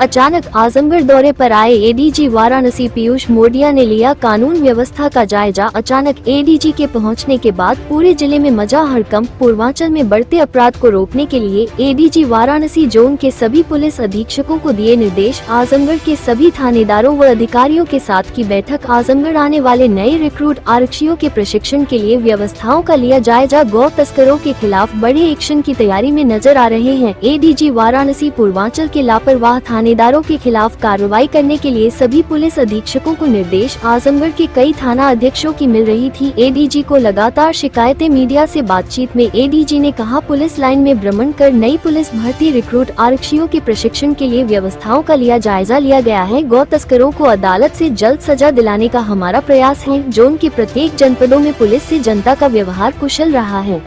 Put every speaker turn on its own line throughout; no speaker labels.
अचानक आजमगढ़ दौरे पर आए एडीजी वाराणसी पीयूष मोडिया ने लिया कानून व्यवस्था का जायजा। अचानक एडीजी के पहुंचने के बाद पूरे जिले में मचा हड़कंप। पूर्वांचल में बढ़ते अपराध को रोकने के लिए एडीजी वाराणसी जोन के सभी पुलिस अधीक्षकों को दिए निर्देश। आजमगढ़ के सभी थानेदारों व अधिकारियों के साथ की बैठक। आजमगढ़ आने वाले नए रिक्रूट आरक्षियों के प्रशिक्षण के लिए व्यवस्थाओं का लिया जायजा। गौ तस्करों के खिलाफ बड़े एक्शन की तैयारी में नजर आ रहे हैं एडीजी वाराणसी। पूर्वांचल के लापरवाह थानेदारों के खिलाफ कार्रवाई करने के लिए सभी पुलिस अधीक्षकों को निर्देश। आजमगढ़ के कई थाना अध्यक्षों की मिल रही थी एडीजी को लगातार शिकायतें। मीडिया से बातचीत में एडीजी ने कहा, पुलिस लाइन में भ्रमण कर नई पुलिस भर्ती रिक्रूट आरक्षियों के प्रशिक्षण के लिए व्यवस्थाओं का जायजा लिया गया है। गौ तस्करों को अदालत से जल्द सजा दिलाने का हमारा प्रयास है। जोन के प्रत्येक जनपदों में पुलिस से जनता का व्यवहार कुशल रहा है।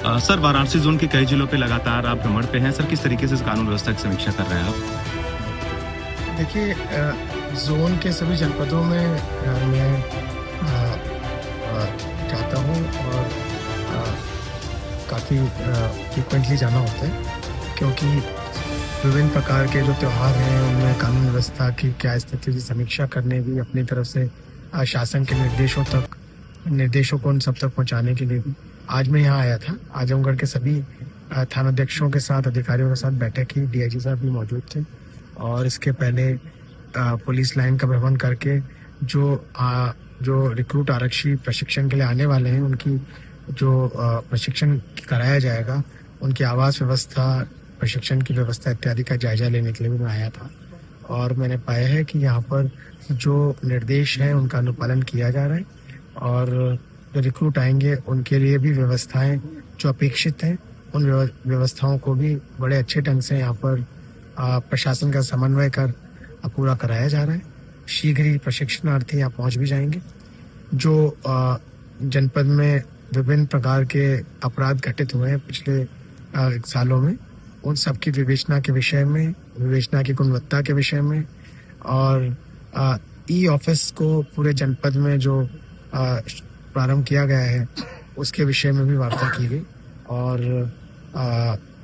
सर, वाराणसी जोन के कई जिलों पे लगातार आप भ्रमण पे हैं। सर, किस तरीके से इस कानून व्यवस्था की समीक्षा कर रहे हैं आप?
देखिए, जोन के सभी जनपदों में मैं जाता हूँ और काफ़ी फ्रिक्वेंटली जाना होता है, क्योंकि विभिन्न प्रकार के जो त्यौहार हैं उनमें कानून व्यवस्था की क्या स्थिति की समीक्षा करने भी, अपनी तरफ से शासन के निर्देशों को उन सब तक पहुँचाने के लिए भी आज मैं यहाँ आया था। आजमगढ़ के सभी थानाध्यक्षों के साथ, अधिकारियों के साथ बैठक की। डीआईजी साहब भी मौजूद थे और इसके पहले पुलिस लाइन का भ्रमण करके जो रिक्रूट आरक्षी प्रशिक्षण के लिए आने वाले हैं उनकी जो प्रशिक्षण कराया जाएगा, उनकी आवास व्यवस्था, प्रशिक्षण की व्यवस्था इत्यादि का जायजा लेने के लिए भी मैं आया था। और मैंने पाया है कि यहाँ पर जो निर्देश हैं उनका अनुपालन किया जा रहा है और जो रिक्रूट आएंगे उनके लिए भी व्यवस्थाएं जो अपेक्षित हैं उन व्यवस्थाओं को भी बड़े अच्छे ढंग से यहाँ पर प्रशासन का समन्वय कर पूरा कराया जा रहा है। शीघ्र ही प्रशिक्षणार्थी यहाँ पहुँच भी जाएंगे। जो जनपद में विभिन्न प्रकार के अपराध घटित हुए हैं पिछले सालों में, उन सब की विवेचना के विषय में, विवेचना की गुणवत्ता के विषय में और ई ऑफिस को पूरे जनपद में जो प्रारंभ किया गया है उसके विषय में भी वार्ता की गई और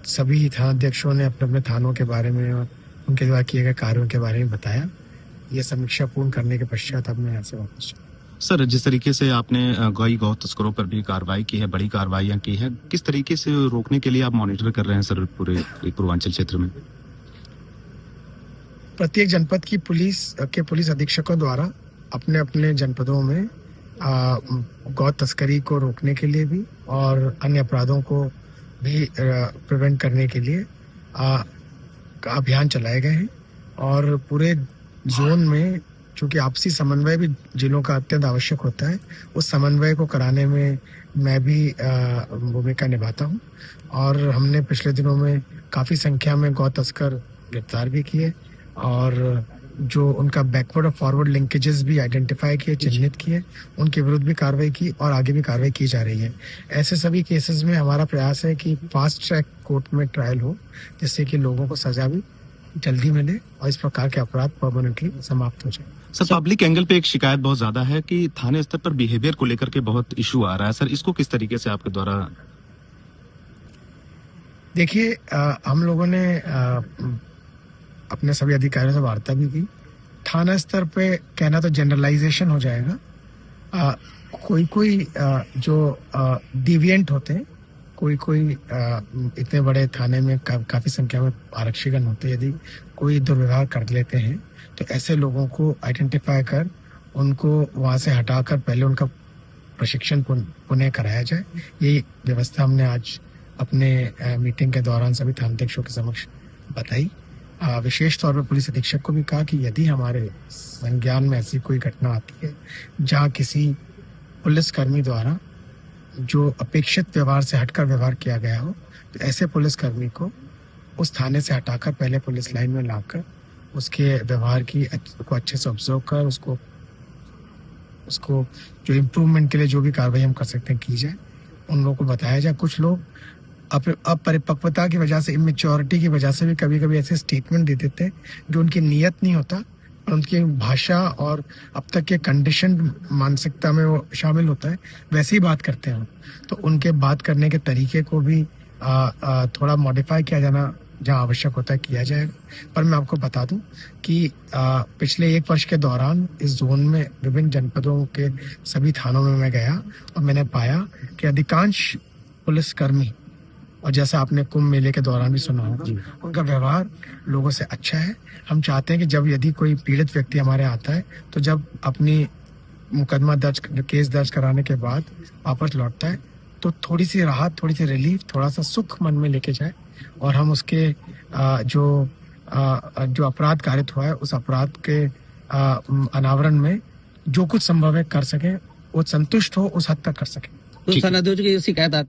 सभी थानाध्यक्षों ने अपने अपने थानों के बारे में और उनके द्वारा किए गए कार्यों के बारे में बताया। ये समीक्षा पूर्ण करने के पश्चात अब मैं यहाँ से वापस चला।
सर, जिस तरीके से आपने गौ तस्करों पर भी कार्रवाई की है, बड़ी कार्रवाइयाँ की है, किस तरीके से रोकने के लिए आप मॉनिटर कर रहे हैं सर पूरे पूर्वांचल क्षेत्र में?
प्रत्येक जनपद की पुलिस अधीक्षकों द्वारा अपने अपने जनपदों में गौ तस्करी को रोकने के लिए भी और अन्य अपराधों को भी प्रिवेंट करने के लिए अभियान चलाए गए हैं। और पूरे जोन में चूंकि आपसी समन्वय भी जिलों का अत्यंत आवश्यक होता है, उस समन्वय को कराने में मैं भी भूमिका निभाता हूं। और हमने पिछले दिनों में काफ़ी संख्या में गौ तस्कर गिरफ्तार भी किए और जो उनका बैकवर्ड और फॉरवर्ड लिंकेजेस भी आइडेंटिफाई किए, चिन्हित किए, उनके विरुद्ध भी कार्रवाई की और आगे भी कार्रवाई की जा रही है। ऐसे सभी केसेस में हमारा प्रयास है कि फास्ट ट्रैक कोर्ट में ट्रायल हो, जिससे कि लोगों को सजा भी जल्दी मिले और इस प्रकार के अपराध परमानेंटली समाप्त हो जाए।
सर, पब्लिक एंगल पे एक शिकायत बहुत ज्यादा है कि थाने स्तर पर बिहेवियर को लेकर के बहुत इशू आ रहा है। सर, इसको किस तरीके से आपके द्वारा?
देखिए, हम लोगों ने अपने सभी अधिकारियों से वार्ता भी की। थाना स्तर पे कहना तो जनरलाइजेशन हो जाएगा। कोई जो डिविएंट होते हैं, कोई इतने बड़े थाने में काफ़ी संख्या में आरक्षीगण होते हैं, यदि कोई दुर्व्यवहार कर लेते हैं तो ऐसे लोगों को आइडेंटिफाई कर उनको वहाँ से हटाकर पहले उनका प्रशिक्षण पुनः कराया जाए। यही व्यवस्था हमने आज अपने मीटिंग के दौरान सभी थानाध्यक्षों के समक्ष बताई। विशेष तौर पर पुलिस अधीक्षक को भी कहा कि यदि हमारे संज्ञान में ऐसी कोई घटना आती है जहाँ किसी पुलिसकर्मी द्वारा जो अपेक्षित व्यवहार से हटकर व्यवहार किया गया हो, तो ऐसे पुलिसकर्मी को उस थाने से हटाकर पहले पुलिस लाइन में लाकर उसके व्यवहार को अच्छे से ऑब्जर्व कर उसको जो इम्प्रूवमेंट के लिए जो भी कार्रवाई हम कर सकते हैं की जाए, उन लोगों को बताया जाए। कुछ लोग अपरिपक्वता की वजह से, इमेच्योरिटी की वजह से भी कभी कभी ऐसे स्टेटमेंट दे देते हैं जो उनकी नीयत नहीं होता, और उनकी भाषा और अब तक के कंडीशन मानसिकता में वो शामिल होता है, वैसे ही बात करते हैं। तो उनके बात करने के तरीके को भी थोड़ा मॉडिफाई किया जाना जहाँ आवश्यक होता है किया जाएगा। पर मैं आपको बता दूं कि पिछले 1 वर्ष के दौरान इस जोन में विभिन्न जनपदों के सभी थानों में मैं गया और मैंने पाया कि अधिकांश पुलिसकर्मी, और जैसा आपने कुंभ मेले के दौरान भी सुना होगा, उनका व्यवहार लोगों से अच्छा है। हम चाहते हैं कि जब यदि कोई पीड़ित व्यक्ति हमारे आता है तो जब अपनी मुकदमा केस दर्ज कराने के बाद वापस लौटता है तो थोड़ी सी राहत, थोड़ी सी रिलीफ, थोड़ा सा सुख मन में लेके जाए और हम उसके जो अपराध कारित हुआ है उस अपराध के अनावरण में जो कुछ संभव है कर सके, वो संतुष्ट हो उस हद तक कर सके।
तो सनदियों की शिकायत आती